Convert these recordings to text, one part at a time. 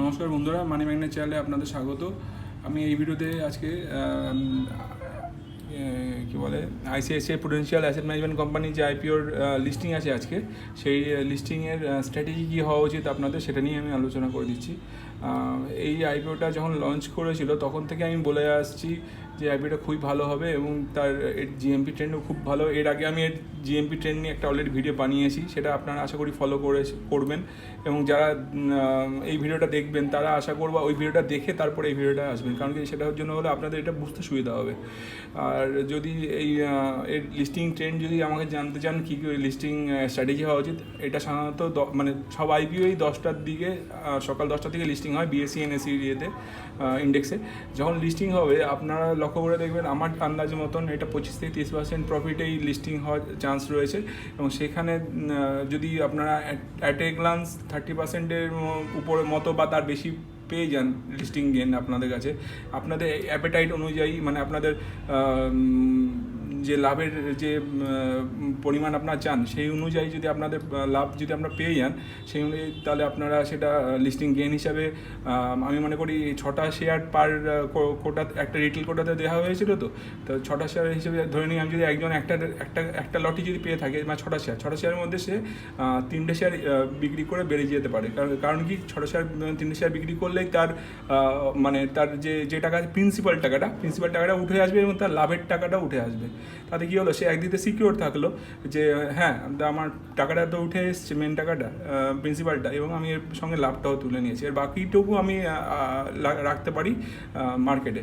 নমস্কার বন্ধুরা, money magnet চ্যানেলে আপনাদের স্বাগত। আমি এই ভিডিওতে আজকে কি বলে ICICI Prudential asset management company যে আইপিওর লিস্টিং আছে আজকে, সেই লিস্টিংয়ের স্ট্র্যাটেজি কী হওয়া উচিত আপনাদের, সেটা নিয়ে আমি আলোচনা করে দিচ্ছি। এই আইপিওটা যখন লঞ্চ করেছিল তখন থেকে আমি বলে আসছি যে আইপিওটা খুবই ভালো হবে এবং তার এর জিএমপি ট্রেন্ডও খুব ভালো। এর আগে আমি এর জিএমপি ট্রেন্ড নিয়ে একটা অলরেডি ভিডিও বানিয়েছি, সেটা আপনারা আশা করি ফলো করবেন এবং যারা এই ভিডিওটা দেখবেন তারা আশা করবো ওই ভিডিওটা দেখে তারপরে এই ভিডিওটা আসবেন, কারণ কি সেটার জন্য হলে আপনাদের এটা বুঝতে সুবিধা হবে। আর যদি এই এর লিস্টিং ট্রেন্ড যদি আমাকে জানতে চান কী কী লিস্টিং স্ট্র্যাটেজি হওয়া উচিত, এটা সাধারণত মানে সব আইপিওই 10টার দিকে সকাল 10টার দিকে লিস্টিং হয় বিএসসি এনএসসি ইয়েতে ইন্ডেক্সে। যখন লিস্টিং হবে আপনারা লক্ষ্য করে দেখবেন আমার আন্দাজ মতন এটা 25-30% প্রফিটেই লিস্টিং হওয়ার চান্স রয়েছে এবং সেখানে যদি আপনারা অ্যাট এ গ্লান্স 30%-এর উপরে মতো বা তার বেশি পেয়ে যান লিস্টিং গেন আপনাদের কাছে, আপনাদের অ্যাপেটাইট অনুযায়ী, মানে আপনাদের যে লাভের যে পরিমাণ আপনারা চান সেই অনুযায়ী যদি আপনাদের লাভ যদি আপনারা পেয়ে যান সেই অনুযায়ী, তাহলে আপনারা সেটা লিস্টিং গেইন হিসাবে আমি মনে করি 6টা শেয়ার পার কোটা, একটা রিটেল কোটাতে দেওয়া হয়েছিল, তো 6টা শেয়ার হিসেবে ধরে নিই আমি যদি একজন একটা লটি যদি পেয়ে থাকে, মানে 6টা শেয়ারের মধ্যে সে 3টে শেয়ার বিক্রি করে বেড়ে যেতে পারে। কারণ কি 6টা শেয়ার 3টে শেয়ার বিক্রি করলেই তার মানে তার যে টাকা প্রিন্সিপাল টাকাটা উঠে আসবে এবং তার লাভের টাকাটা উঠে আসবে। তাতে কী হলো, সে একদিকে সিকিওর থাকলো যে হ্যাঁ আমার টাকাটা তো উঠে এসছে, মেন টাকাটা প্রিন্সিপালটা, এবং আমি এর সঙ্গে লাভটাও তুলে নিয়েছি। এর বাকিটুকু আমি রাখতে পারি মার্কেটে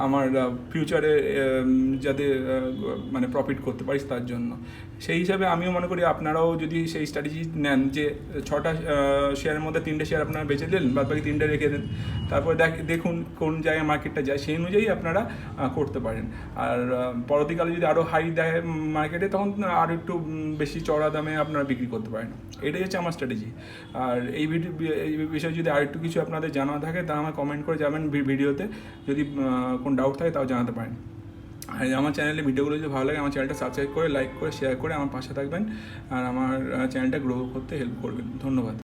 আমার ফিউচারে যাতে মানে প্রফিট করতে পারি তার জন্য। সেই হিসাবে আমিও মনে করি আপনারাও যদি সেই স্ট্র্যাটেজি নেন যে 6টা শেয়ারের মধ্যে 3টে শেয়ার আপনারা বেঁচে দিলেন, বাদ বাকি 3টে রেখে দেন, তারপরে দেখুন কোন জায়গায় মার্কেটটা যায়, সেই অনুযায়ী আপনারা করতে পারেন। আর পরবর্তীকালে যদি আরও হাই দেয় মার্কেটে, তখন আরও একটু বেশি চড়া দামে আপনারা বিক্রি করতে পারেন। এটাই হচ্ছে আমার স্ট্র্যাটেজি। আর এই বিষয়ে যদি আরেকটু কিছু আপনাদের জানা থাকে তা আমার কমেন্ট করে যাবেন ভিডিওতে, যদি কোনো ডাউট থাকে তাও জানাতে পারেন। আর আমার চ্যানেলে ভিডিওগুলো যদি ভালো লাগে আমার চ্যানেলটা সাবস্ক্রাইব করে, লাইক করে, শেয়ার করে আমার পাশে থাকবেন আর আমার চ্যানেলটা গ্রো করতে হেল্প করবেন। ধন্যবাদ।